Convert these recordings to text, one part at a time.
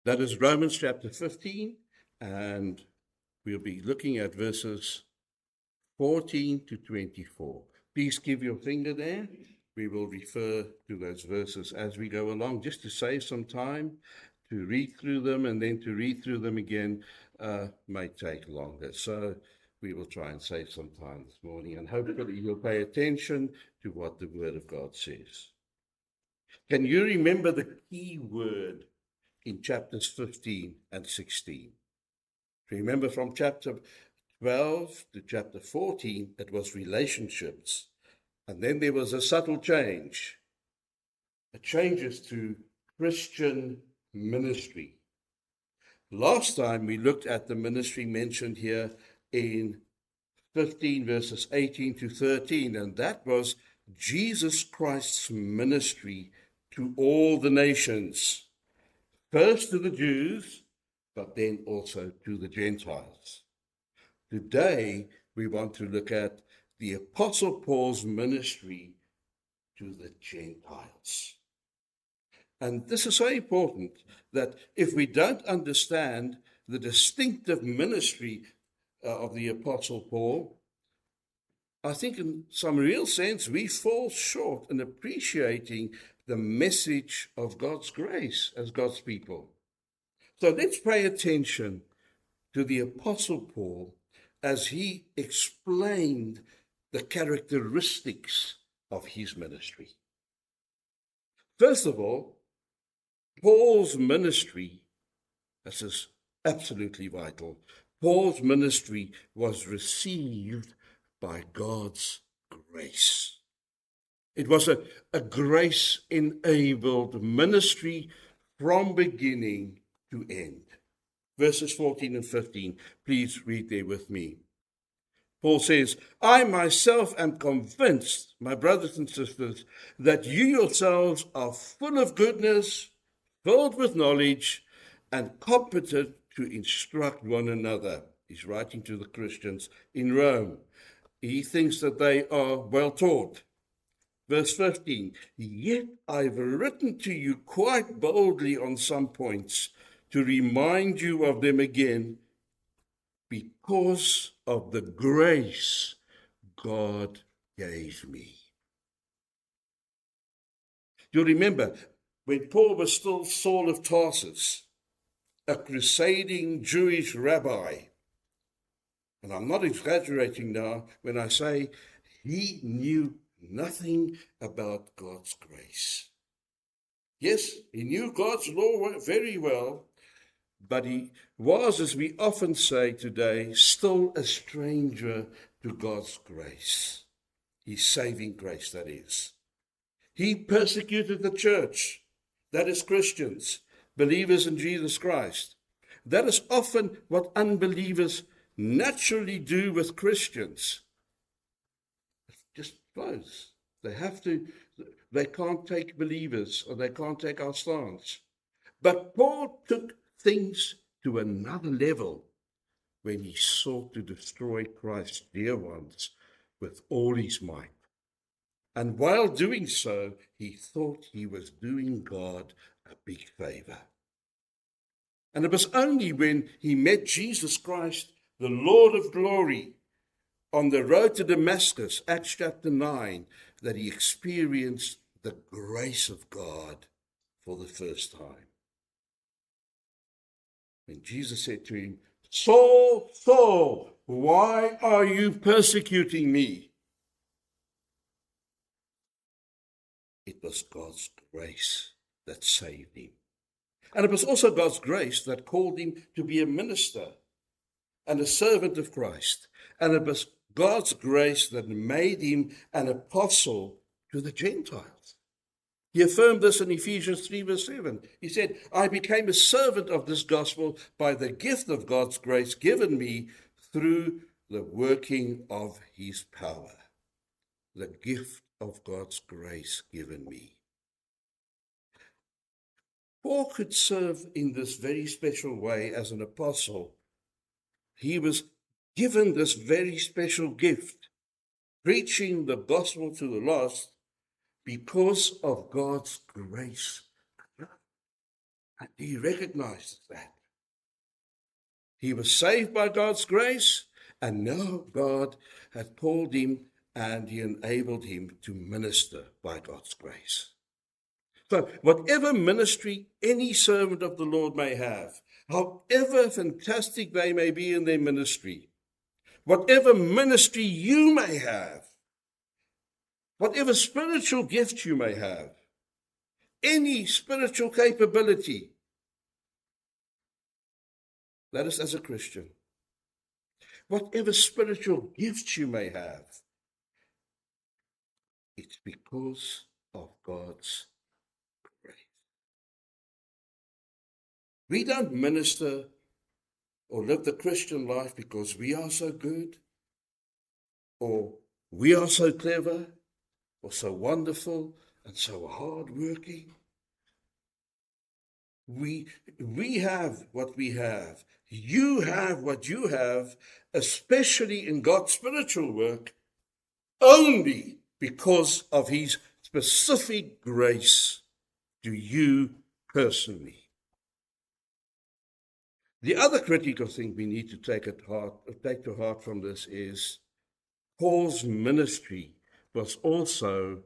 That is Romans chapter 15, and we'll be looking at verses 14 to 24. Please keep your finger there. We will refer to those verses as we go along, just to save some time to read through them, and then to read through them again may take longer. So we will try and save some time this morning, and hopefully you'll pay attention to what the Word of God says. Can you remember the key word in chapters 15 and 16? Remember, from chapter 12 to chapter 14, it was relationships. And then there was a subtle change. It changes to Christian ministry. Last time we looked at the ministry mentioned here in 15 verses 18 to 13, and that was Jesus Christ's ministry to all the nations. First to the Jews, but then also to the Gentiles. Today, we want to look at the Apostle Paul's ministry to the Gentiles. And this is so important that if we don't understand the distinctive ministry of the Apostle Paul, I think in some real sense we fall short in appreciating the message of God's grace as God's people. So let's pay attention to the Apostle Paul as he explained the characteristics of his ministry. First of all, Paul's ministry, this is absolutely vital, Paul's ministry was received by God's grace. It was a grace-enabled ministry from beginning to end. Verses 14 and 15, please read there with me. Paul says, I myself am convinced, my brothers and sisters, that you yourselves are full of goodness, filled with knowledge, and competent to instruct one another. He's writing to the Christians in Rome. He thinks that they are well taught. Verse 15, yet I've written to you quite boldly on some points to remind you of them again because of the grace God gave me. You'll remember when Paul was still Saul of Tarsus, a crusading Jewish rabbi, and I'm not exaggerating now when I say he knew nothing about God's grace. Yes, he knew God's law very well, but he was, as we often say today, still a stranger to God's grace. His saving grace, that is. He persecuted the church, that is Christians, believers in Jesus Christ. That is often what unbelievers naturally do with Christians. It just flows. They can't take believers, or they can't take our stance. But Paul took things to another level when he sought to destroy Christ's dear ones with all his might. And while doing so, he thought he was doing God a big favor. And it was only when he met Jesus Christ, the Lord of glory, on the road to Damascus, Acts chapter 9, that he experienced the grace of God for the first time. When Jesus said to him, Saul, Saul, why are you persecuting me? It was God's grace that saved him. And it was also God's grace that called him to be a minister and a servant of Christ. And it was God's grace that made him an apostle to the Gentiles. He affirmed this in Ephesians 3 verse 7. He said, I became a servant of this gospel by the gift of God's grace given me through the working of his power. The gift of God's grace given me. Paul could serve in this very special way as an apostle. He was given this very special gift, preaching the gospel to the lost because of God's grace. And he recognizes that. He was saved by God's grace, and now God had called him and he enabled him to minister by God's grace. So whatever ministry any servant of the Lord may have, however fantastic they may be in their ministry, whatever ministry you may have, whatever spiritual gift you may have, any spiritual capability, that is as a Christian, whatever spiritual gifts you may have, it's because of God's grace. We don't minister or live the Christian life because we are so good, or we are so clever, or so wonderful, and so hardworking. We have what we have. You have what you have, especially in God's spiritual work, only because of his specific grace to you personally. The other critical thing we need to take to heart from this is Paul's ministry was also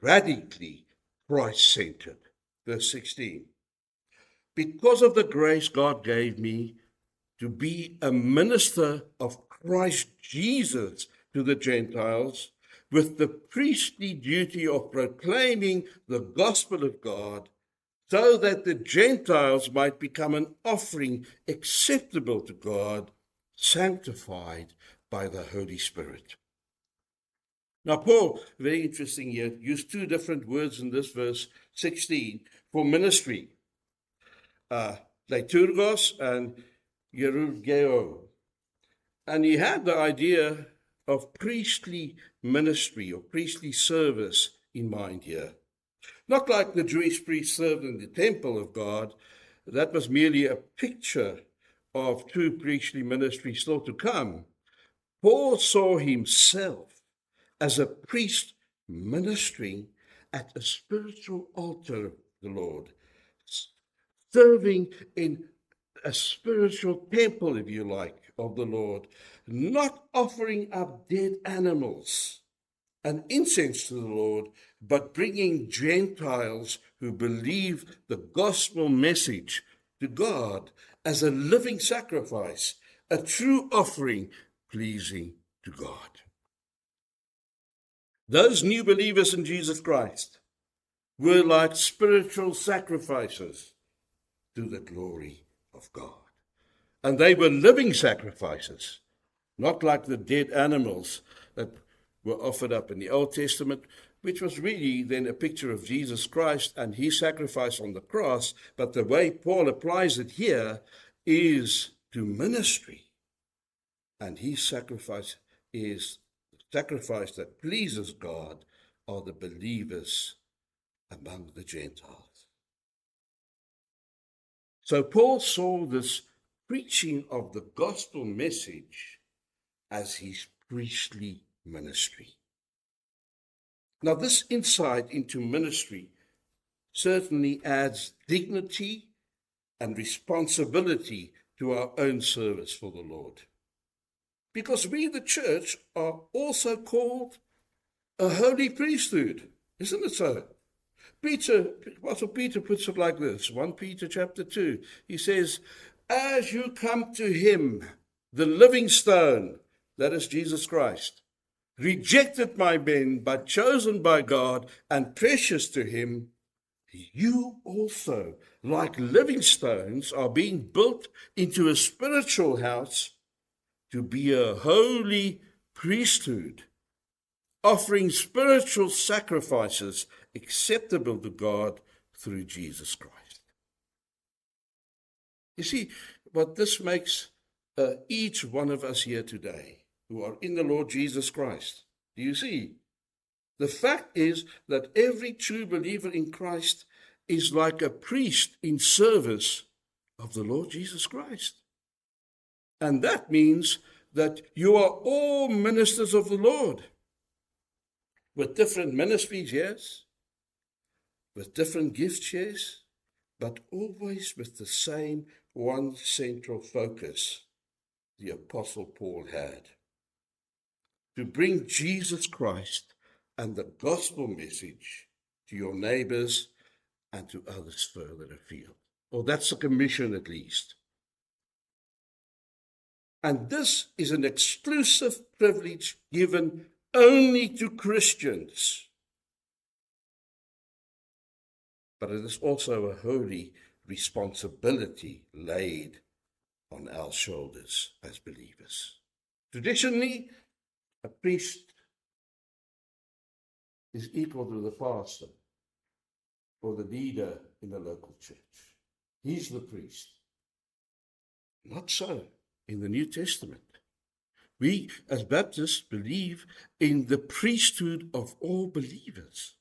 radically Christ-centered. Verse 16. Because of the grace God gave me to be a minister of Christ Jesus to the Gentiles, with the priestly duty of proclaiming the gospel of God, so that the Gentiles might become an offering acceptable to God, sanctified by the Holy Spirit. Now, Paul, very interesting here, used two different words in this verse 16 for ministry. Liturgos and Gerugeo. And he had the idea of priestly ministry or priestly service in mind here. Not like the Jewish priest served in the temple of God. That was merely a picture of true priestly ministry still to come. Paul saw himself as a priest ministering at a spiritual altar of the Lord, serving in a spiritual temple, if you like, of the Lord, not offering up dead animals and incense to the Lord, but bringing Gentiles who believe the gospel message to God as a living sacrifice, a true offering pleasing to God. Those new believers in Jesus Christ were like spiritual sacrifices to the glory of God. And they were living sacrifices, not like the dead animals that were offered up in the Old Testament, which was really then a picture of Jesus Christ and his sacrifice on the cross. But the way Paul applies it here is to ministry. And his sacrifice is the sacrifice that pleases God are the believers among the Gentiles. So Paul saw this preaching of the gospel message as his priestly ministry. Now, this insight into ministry certainly adds dignity and responsibility to our own service for the Lord. Because we, the church, are also called a holy priesthood. Isn't it so? Apostle Peter puts it like this, 1 Peter chapter 2. He says, as you come to him, the living stone, that is Jesus Christ, rejected by men, but chosen by God and precious to him, you also, like living stones, are being built into a spiritual house to be a holy priesthood, offering spiritual sacrifices acceptable to God through Jesus Christ. You see, what this makes each one of us here today who are in the Lord Jesus Christ. Do you see? The fact is that every true believer in Christ is like a priest in service of the Lord Jesus Christ. And that means that you are all ministers of the Lord. With different ministries, yes. With different gifts, yes. but always with the same one central focus the Apostle Paul had: to bring Jesus Christ and the gospel message to your neighbors and to others further afield. Or that's a commission at least. And this is an exclusive privilege given only to Christians. But it is also a holy responsibility laid on our shoulders as believers. Traditionally, a priest is equal to the pastor or the leader in the local church. He's the priest. Not so in the New Testament. We, as Baptists, believe in the priesthood of all believers.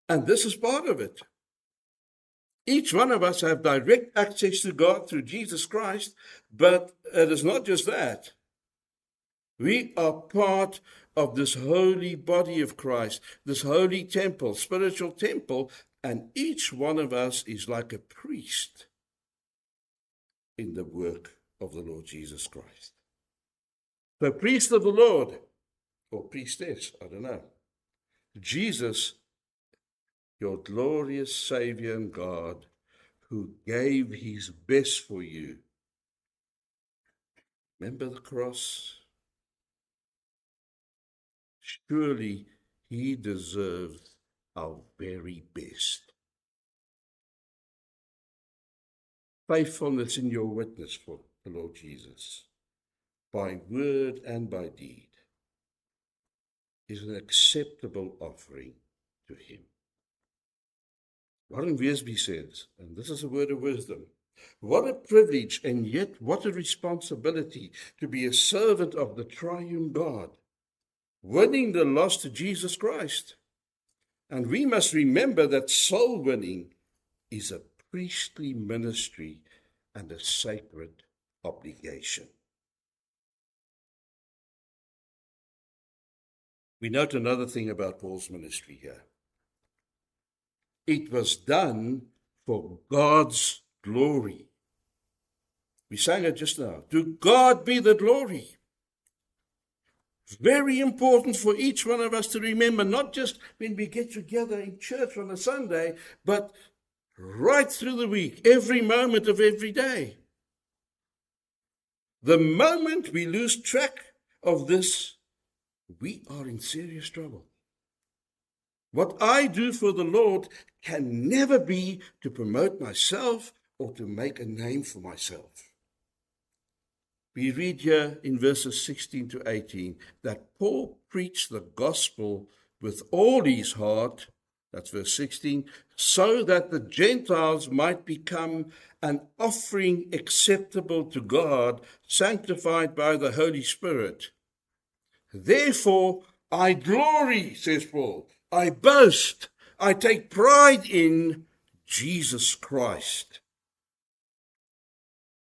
And this is part of it. Each one of us have direct access to God through Jesus Christ, but it is not just that. We are part of this holy body of Christ, this holy temple, spiritual temple, and each one of us is like a priest in the work of the Lord Jesus Christ. The priest of the Lord, or priestess, I don't know. Jesus, your glorious Savior and God, who gave his best for you. Remember the cross? Surely he deserves our very best. Faithfulness in your witness for the Lord Jesus, by word and by deed, is an acceptable offering to him. Warren Wiersbe says, and this is a word of wisdom, what a privilege and yet what a responsibility to be a servant of the triune God, winning the lost to Jesus Christ. And we must remember that soul winning is a priestly ministry and a sacred obligation. We note another thing about Paul's ministry here. It was done for God's glory. We sang it just now. To God be the glory. Very important for each one of us to remember, not just when we get together in church on a Sunday, but right through the week, every moment of every day. The moment we lose track of this, we are in serious trouble. What I do for the Lord can never be to promote myself or to make a name for myself. We read here in verses 16 to 18 that Paul preached the gospel with all his heart, that's verse 16, so that the Gentiles might become an offering acceptable to God, sanctified by the Holy Spirit. Therefore, I glory, says Paul. I boast, I take pride in Jesus Christ.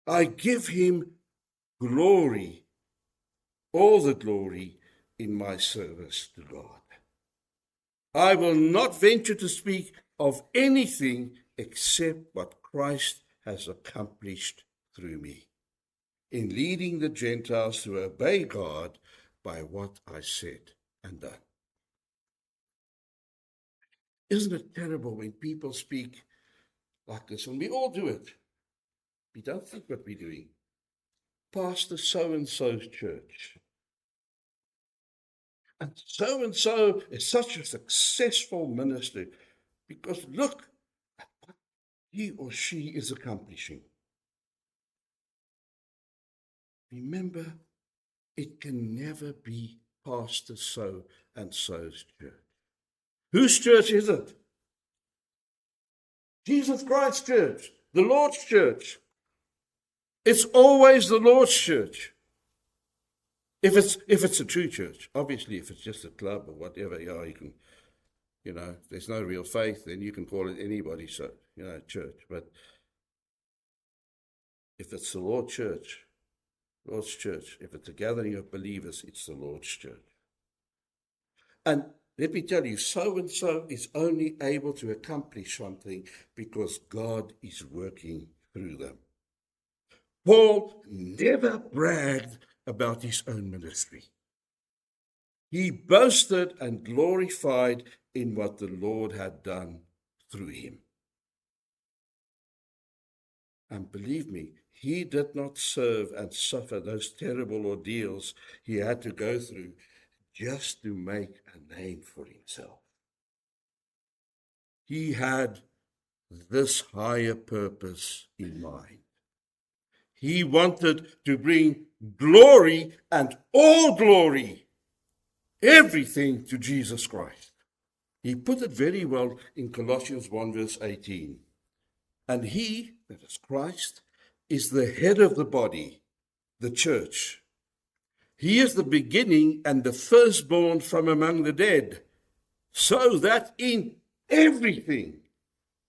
I give him glory, all the glory in my service to God. I will not venture to speak of anything except what Christ has accomplished through me, in leading the Gentiles to obey God by what I said and done. Isn't it terrible when people speak like this? And we all do it. We don't think what we're doing. Pastor so-and-so's church. And so is such a successful minister because look at what he or she is accomplishing. Remember, it can never be Pastor so-and-so's church. Whose church is it? Jesus Christ's church, the Lord's church. It's always the Lord's church. If it's a true church, obviously, if it's just a club or whatever, yeah, you can, there's no real faith, then you can call it anybody's, church. But if it's the Lord's church, if it's a gathering of believers, it's the Lord's church. And Let me tell you, so-and-so is only able to accomplish something because God is working through them. Paul never bragged about his own ministry. He boasted and glorified in what the Lord had done through him. And believe me, he did not serve and suffer those terrible ordeals he had to go through just to make a name for himself. He had this higher purpose in mind. He wanted to bring glory and all glory, everything to Jesus Christ. He put it very well in Colossians 1 verse 18. And he, that is Christ, is the head of the body, the church. He is the beginning and the firstborn from among the dead, so that in everything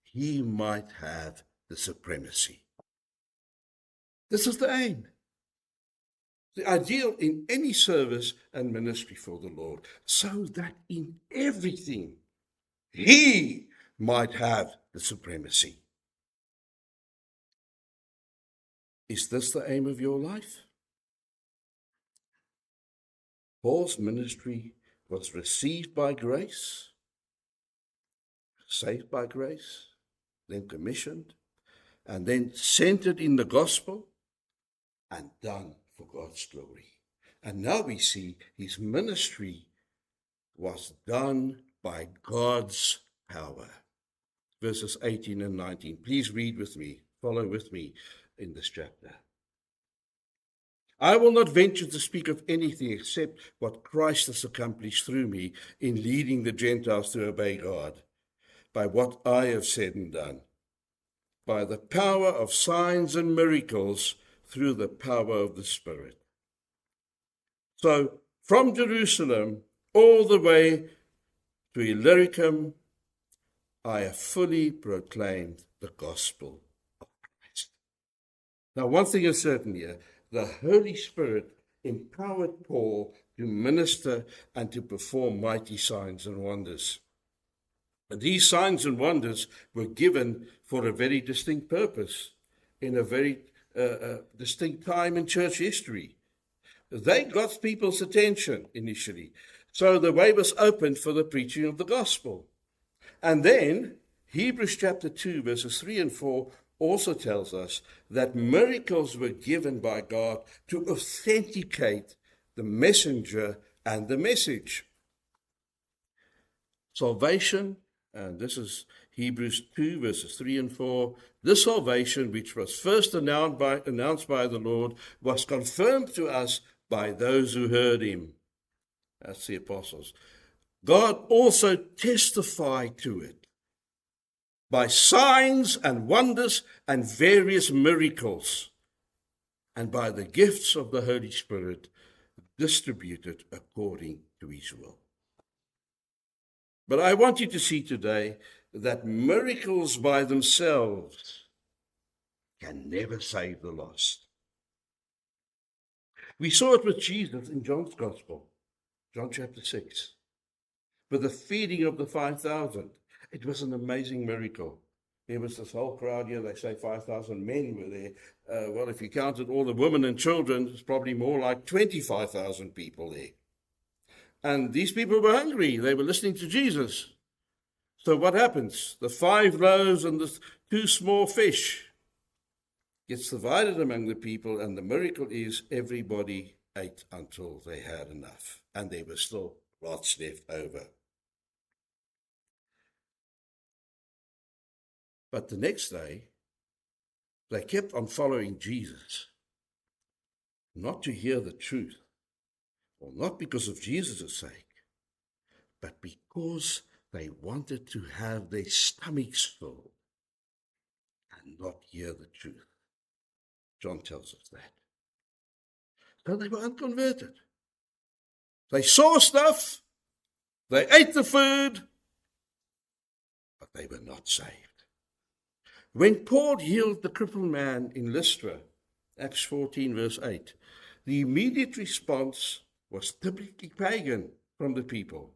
he might have the supremacy. This is the aim. The ideal in any service and ministry for the Lord, so that in everything he might have the supremacy. Is this the aim of your life? Paul's ministry was received by grace, saved by grace, then commissioned, and then centered in the gospel and done for God's glory. And now we see his ministry was done by God's power. Verses 18 and 19. Please read with me, follow with me in this chapter. I will not venture to speak of anything except what Christ has accomplished through me in leading the Gentiles to obey God, by what I have said and done, by the power of signs and miracles through the power of the Spirit. So from Jerusalem all the way to Illyricum, I have fully proclaimed the gospel of Christ. Now, one thing is certain here. The Holy Spirit empowered Paul to minister and to perform mighty signs and wonders. And these signs and wonders were given for a very distinct purpose, in a very distinct time in church history. They got people's attention initially, so the way was opened for the preaching of the gospel. And then Hebrews chapter 2, verses 3 and 4 also tells us that miracles were given by God to authenticate the messenger and the message. Salvation, and this is Hebrews 2, verses 3 and 4, this salvation, which was first announced by the Lord, was confirmed to us by those who heard him. That's the apostles. God also testified to it by signs and wonders and various miracles, and by the gifts of the Holy Spirit distributed according to his will. But I want you to see today that miracles by themselves can never save the lost. We saw it with Jesus in John's Gospel, John chapter 6, with the feeding of the 5,000. It was an amazing miracle. There was this whole crowd here. They say 5,000 men were there. Well, if you counted all the women and children, it's probably more like 25,000 people there. And these people were hungry. They were listening to Jesus. So what happens? The 5 loaves and the 2 small fish gets divided among the people, and the miracle is everybody ate until they had enough, and there were still lots left over. But the next day, they kept on following Jesus, not to hear the truth, or not because of Jesus' sake, but because they wanted to have their stomachs filled and not hear the truth. John tells us that. So they were unconverted. They saw stuff, they ate the food, but they were not saved. When Paul healed the crippled man in Lystra, Acts 14, verse 8, the immediate response was typically pagan from the people.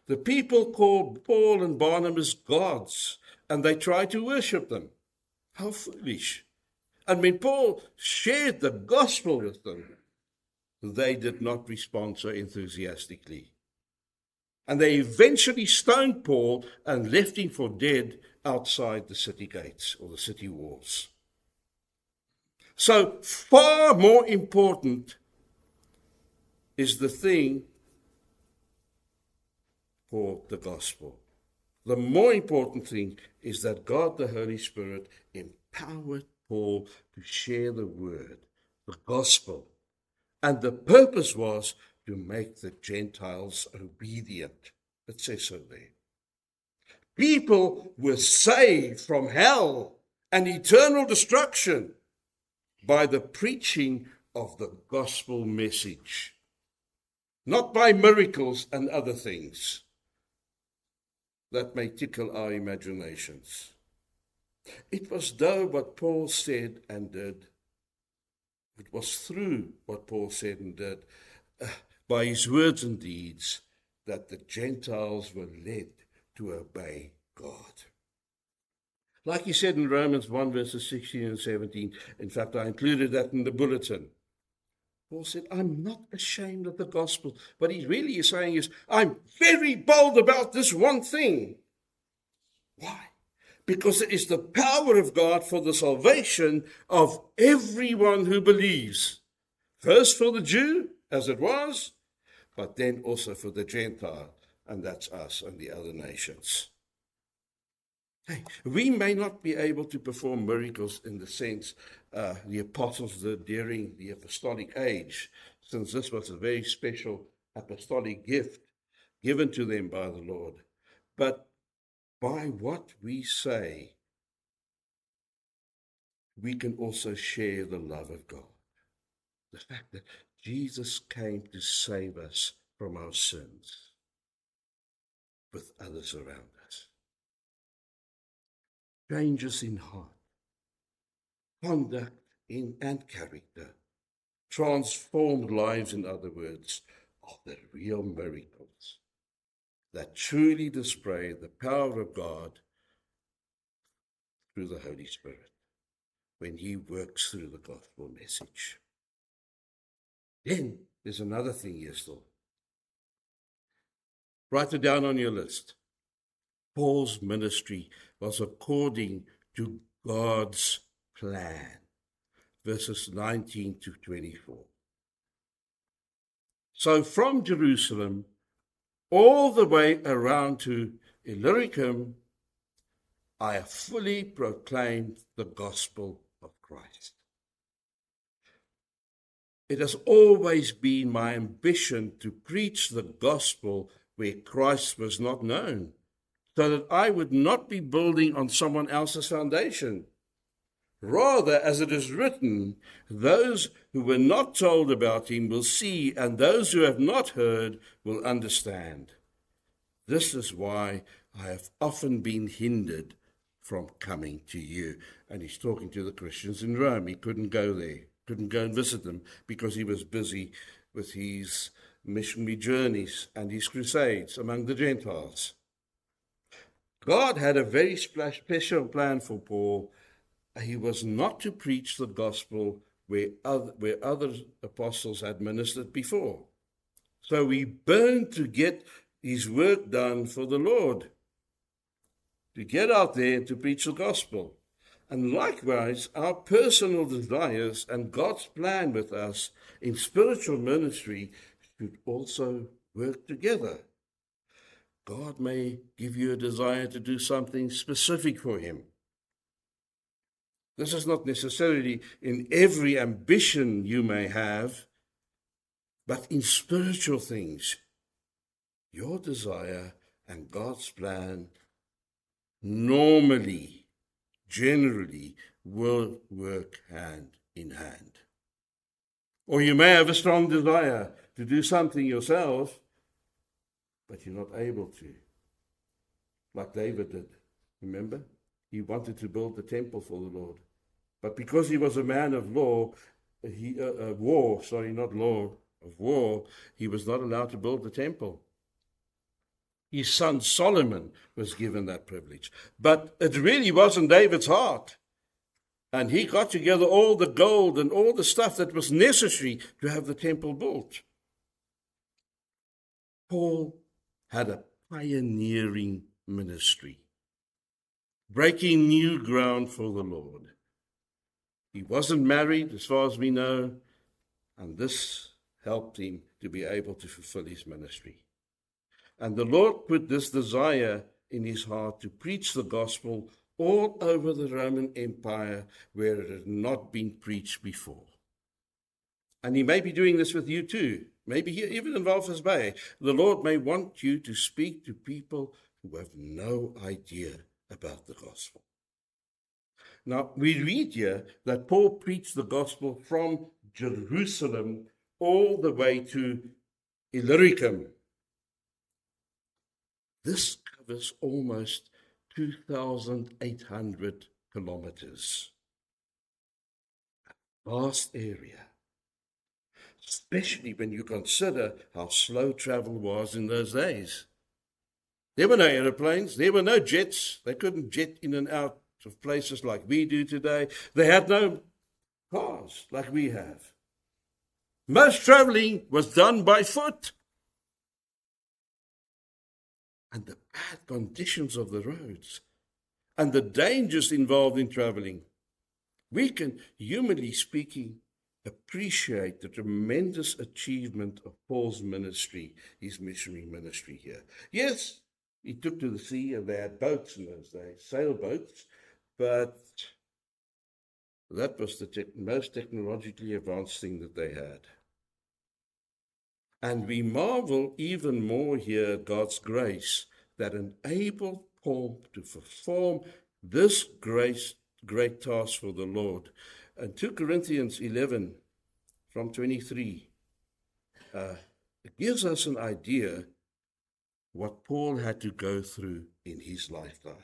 The people called Paul and Barnabas gods, and they tried to worship them. How foolish. And when Paul shared the gospel with them, they did not respond so enthusiastically. And they eventually stoned Paul and left him for dead outside the city gates or the city walls. So far more important is the thing called the gospel. The more important thing is that God, the Holy Spirit, empowered Paul to share the word, the gospel. And the purpose was to make the Gentiles obedient. It says so there. People were saved from hell and eternal destruction by the preaching of the gospel message, not by miracles and other things that may tickle our imaginations. It was though what Paul said and did. It was through what Paul said and did, by his words and deeds, that the Gentiles were led to obey God. Like he said in Romans 1, verses 16 and 17, in fact, I included that in the bulletin. Paul said, I'm not ashamed of the gospel. What he really is saying is, I'm very bold about this one thing. Why? Because it is the power of God for the salvation of everyone who believes. First for the Jew, as it was, but then also for the Gentile, and that's us and the other nations. Hey, we may not be able to perform miracles in the sense the apostles did during the apostolic age, since this was a very special apostolic gift given to them by the Lord. But by what we say, we can also share the love of God. The fact that Jesus came to save us from our sins with others around us. Changes in heart, conduct and character, transformed lives, in other words, are the real miracles that truly display the power of God through the Holy Spirit when he works through the gospel message. Then there's another thing here still. Write it down on your list. Paul's ministry was according to God's plan. Verses 19 to 24. So from Jerusalem all the way around to Illyricum, I have fully proclaimed the gospel of Christ. It has always been my ambition to preach the gospel where Christ was not known, so that I would not be building on someone else's foundation. Rather, as it is written, those who were not told about him will see, and those who have not heard will understand. This is why I have often been hindered from coming to you. And he's talking to the Christians in Rome. He couldn't go there, couldn't go and visit them because he was busy with his missionary journeys and his crusades among the Gentiles. God had a very special plan for Paul. He was not to preach the gospel where other apostles had ministered before. So he burned to get his work done for the Lord, to get out there and to preach the gospel. And likewise, our personal desires and God's plan with us in spiritual ministry should also work together. God may give you a desire to do something specific for him. This is not necessarily in every ambition you may have, but in spiritual things, your desire and God's plan normally, generally, will work hand in hand. Or you may have a strong desire to do something yourself, but you're not able to. Like David did, remember? He wanted to build the temple for the Lord. But because he was a man of war, he was not allowed to build the temple. His son Solomon was given that privilege. But it really wasn't David's heart. And he got together all the gold and all the stuff that was necessary to have the temple built. Paul had a pioneering ministry, breaking new ground for the Lord. He wasn't married, as far as we know, and this helped him to be able to fulfill his ministry. And the Lord put this desire in his heart to preach the gospel all over the Roman Empire where it had not been preached before. And he may be doing this with you too. Maybe here, even in Walvis Bay, the Lord may want you to speak to people who have no idea about the gospel. Now, we read here that Paul preached the gospel from Jerusalem all the way to Illyricum. This covers almost 2,800 kilometers. A vast area, especially when you consider how slow travel was in those days. There were no aeroplanes, there were no jets. They couldn't jet in and out of places like we do today. They had no cars like we have. Most traveling was done by foot. And the bad conditions of the roads and the dangers involved in traveling, we can, humanly speaking, appreciate the tremendous achievement of Paul's ministry, his missionary ministry here. Yes, he took to the sea and they had boats in those days, sailboats, but that was the most technologically advanced thing that they had. And we marvel even more here at God's grace that enabled Paul to perform this great task for the Lord. And 2 Corinthians 11 from 23, it gives us an idea what Paul had to go through in his lifetime.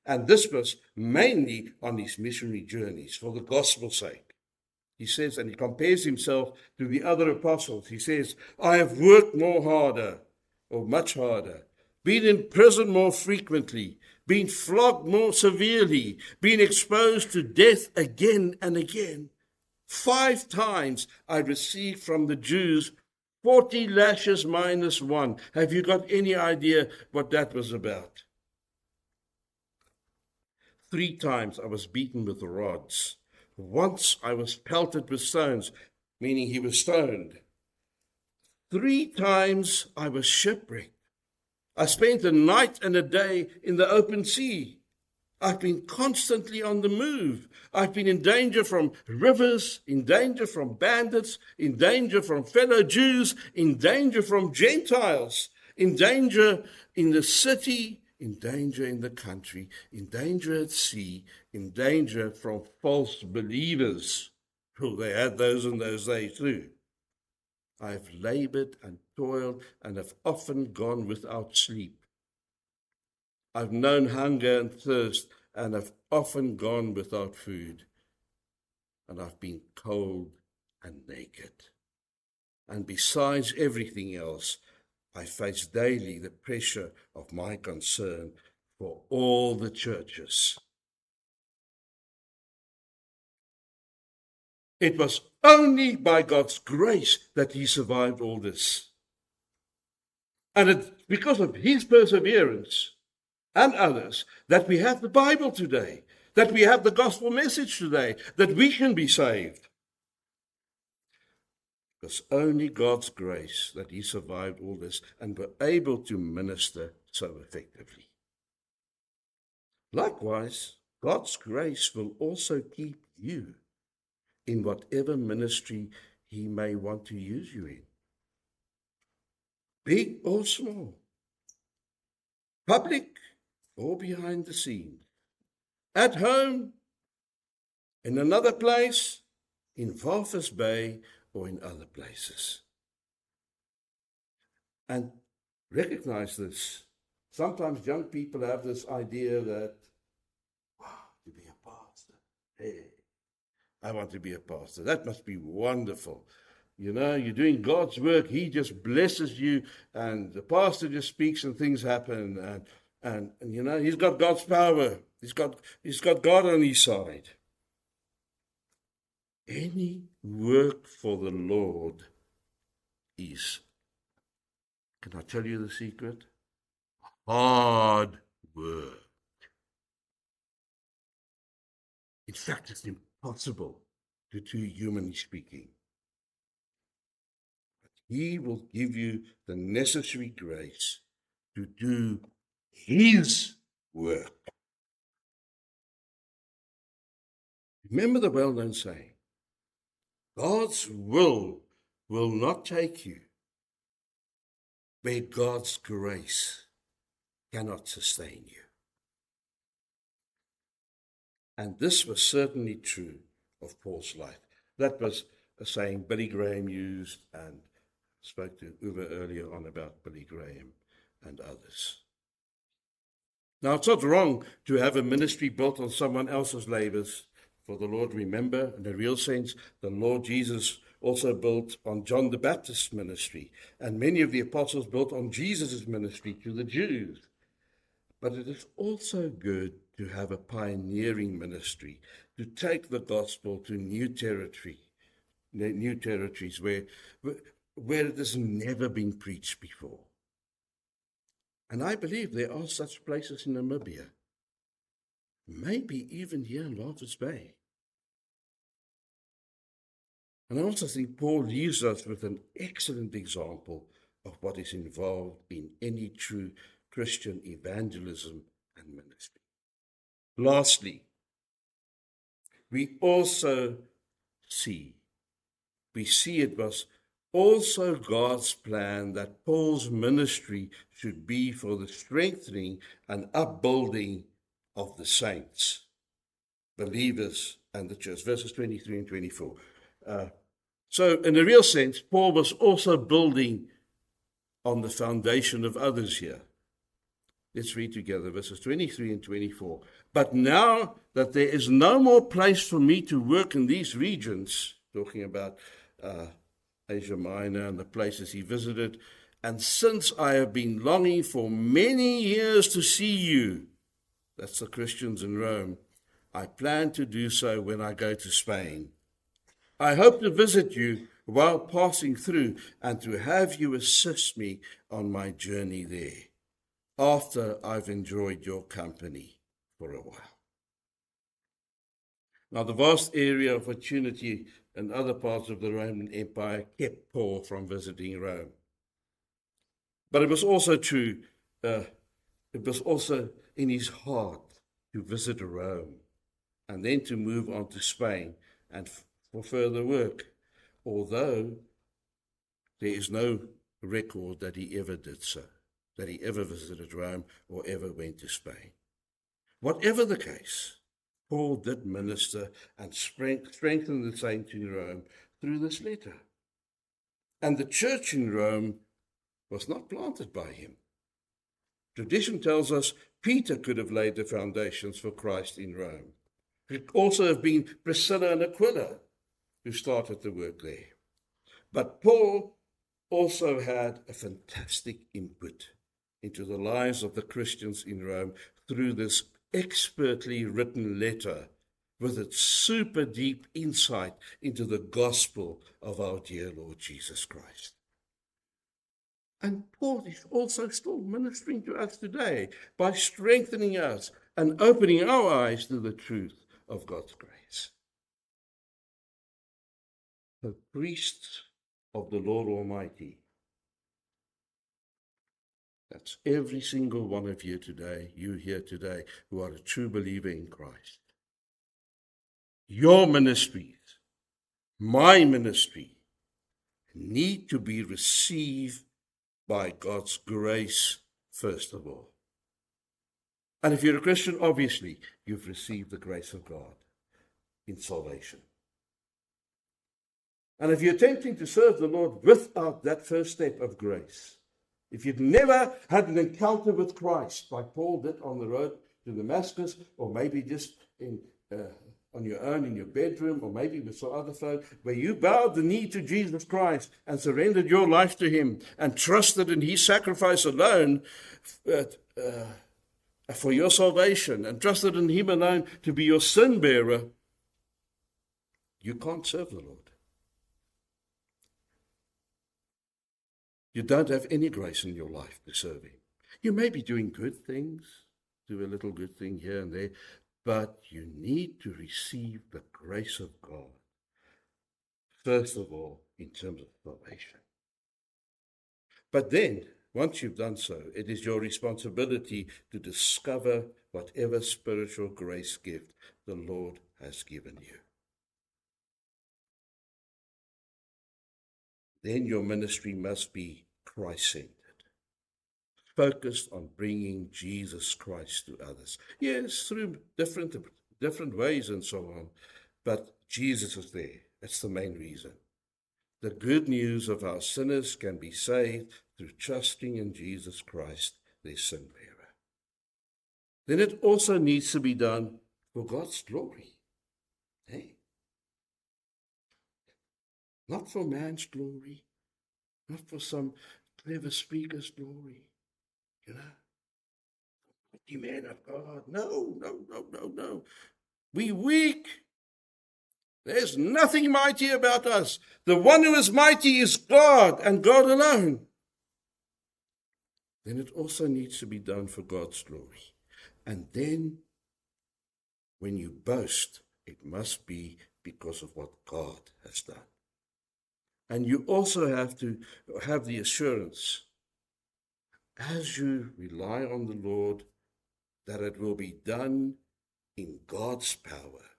And this was mainly on his missionary journeys for the gospel's sake. He says, and he compares himself to the other apostles. He says, I have worked much harder, been in prison more frequently, been flogged more severely, been exposed to death again and again. 5 times I received from the Jews 40 lashes minus 1. Have you got any idea what that was about? 3 times I was beaten with rods. Once I was pelted with stones, meaning he was stoned. 3 times I was shipwrecked. I spent a night and a day in the open sea. I've been constantly on the move. I've been in danger from rivers, in danger from bandits, in danger from fellow Jews, in danger from Gentiles, in danger in the city, in danger in the country, in danger at sea, in danger from false believers. Oh, they had those in those days too. I've labored and toiled and have often gone without sleep. I've known hunger and thirst and have often gone without food. And I've been cold and naked. And besides everything else, I face daily the pressure of my concern for all the churches. It was only by God's grace that he survived all this. And it's because of his perseverance and others that we have the Bible today, that we have the gospel message today, that we can be saved. It's only God's grace that he survived all this and were able to minister so effectively. Likewise, God's grace will also keep you in whatever ministry he may want to use you in. Big or small, public or behind the scenes, at home, in another place, in Walvis Bay, or in other places. And recognize this. Sometimes young people have this idea that, wow, to be a pastor. Hey, I want to be a pastor. That must be wonderful. you're doing God's work. He just blesses you, and the pastor just speaks and things happen. And he's got God's power. He's got God on his side. Any work for the Lord is, can I tell you the secret? Hard work. In fact, it's impossible to do, humanly speaking. But he will give you the necessary grace to do his work. Remember the well-known saying, God's will not take you where God's grace cannot sustain you. And this was certainly true of Paul's life. That was a saying Billy Graham used, and spoke to Uwe earlier on about Billy Graham and others. Now, it's not wrong to have a ministry built on someone else's labors for the Lord. Remember, in a real sense, the Lord Jesus also built on John the Baptist's ministry, and many of the apostles built on Jesus' ministry to the Jews. But it is also good to have a pioneering ministry, to take the gospel to new territories where it has never been preached before. And I believe there are such places in Namibia, maybe even here in Walvis Bay. And I also think Paul leaves us with an excellent example of what is involved in any true Christian evangelism and ministry. Lastly, we see it was also God's plan that Paul's ministry should be for the strengthening and upbuilding of the saints, believers, and the church. Verses 23 and 24. So in a real sense, Paul was also building on the foundation of others here. Let's read together verses 23 and 24. But now that there is no more place for me to work in these regions, talking about Asia Minor and the places he visited, and since I have been longing for many years to see you, that's the Christians in Rome, I plan to do so when I go to Spain. I hope to visit you while passing through and to have you assist me on my journey there, after I've enjoyed your company for a while. Now, the vast area of opportunity in other parts of the Roman Empire kept Paul from visiting Rome. But it was also true, it was also in his heart to visit Rome and then to move on to Spain and for further work, although there is no record that he ever did so, that he ever visited Rome or ever went to Spain. Whatever the case, Paul did minister and strengthen the saints in Rome through this letter. And the church in Rome was not planted by him. Tradition tells us Peter could have laid the foundations for Christ in Rome. It could also have been Priscilla and Aquila who started the work there. But Paul also had a fantastic input into the lives of the Christians in Rome through this expertly written letter with its super deep insight into the gospel of our dear Lord Jesus Christ. And Paul is also still ministering to us today by strengthening us and opening our eyes to the truth of God's grace. The priests of the Lord Almighty, that's every single one of you today, you here today, who are a true believer in Christ. Your ministries, my ministry, need to be received by God's grace, first of all. And if you're a Christian, obviously, you've received the grace of God in salvation. And if you're attempting to serve the Lord without that first step of grace, if you've never had an encounter with Christ, like Paul did on the road to Damascus, or maybe just in on your own in your bedroom, or maybe with some other folk, where you bowed the knee to Jesus Christ and surrendered your life to him and trusted in his sacrifice alone for your salvation, and trusted in him alone to be your sin bearer, you can't serve the Lord. You don't have any grace in your life to serve him. You may be doing good things, do a little good thing here and there, but you need to receive the grace of God, first of all, in terms of salvation. But then, once you've done so, it is your responsibility to discover whatever spiritual grace gift the Lord has given you. Then your ministry must be Christ-centered, focused on bringing Jesus Christ to others. Yes, through different ways and so on, but Jesus is there. That's the main reason. The good news of our sinners can be saved through trusting in Jesus Christ, their sin bearer. Then it also needs to be done for God's glory. Hey? Not for man's glory, not for some clever speaker's glory, mighty man of God. No. We weak. There's nothing mighty about us. The one who is mighty is God and God alone. Then it also needs to be done for God's glory. And then, when you boast, it must be because of what God has done. And you also have to have the assurance, as you rely on the Lord, that it will be done in God's power,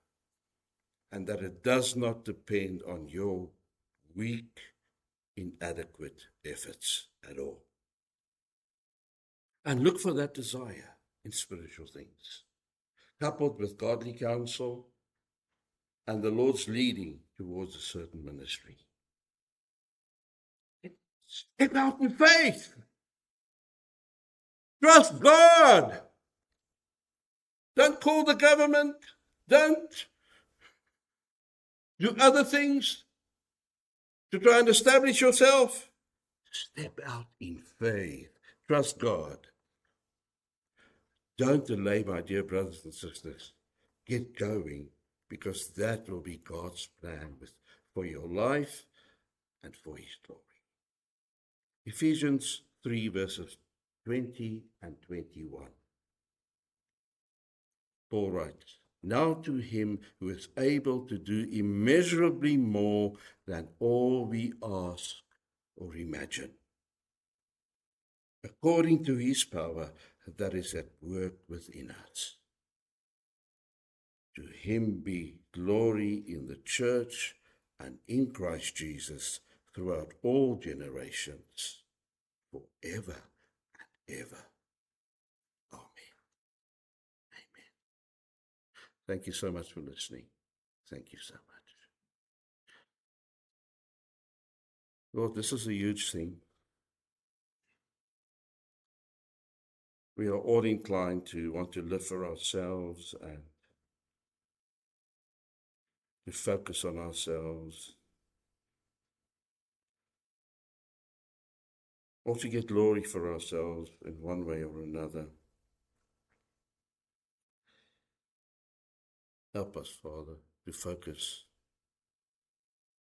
and that it does not depend on your weak, inadequate efforts at all. And look for that desire in spiritual things, coupled with godly counsel and the Lord's leading towards a certain ministry. Step out in faith. Trust God. Don't call the government. Don't do other things to try and establish yourself. Step out in faith. Trust God. Don't delay, my dear brothers and sisters. Get going, because that will be God's plan for your life and for his glory. Ephesians 3 verses 20 and 21. Paul writes, "Now to him who is able to do immeasurably more than all we ask or imagine, according to his power that is at work within us. To him be glory in the church and in Christ Jesus throughout all generations, forever and ever. Amen." Amen. Thank you so much for listening. Thank you so much. Lord, this is a huge thing. We are all inclined to want to live for ourselves and to focus on ourselves, or to get glory for ourselves in one way or another. Help us, Father, to focus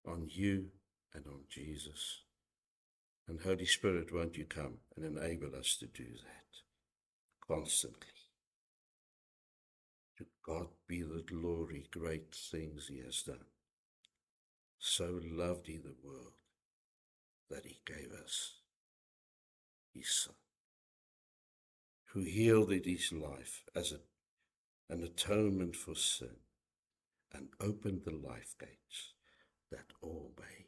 on you and on Jesus. And Holy Spirit, won't you come and enable us to do that constantly. To God be the glory, great things he has done. So loved he the world that he gave us his Son, who yielded his life as an atonement for sin and opened the life gates that all may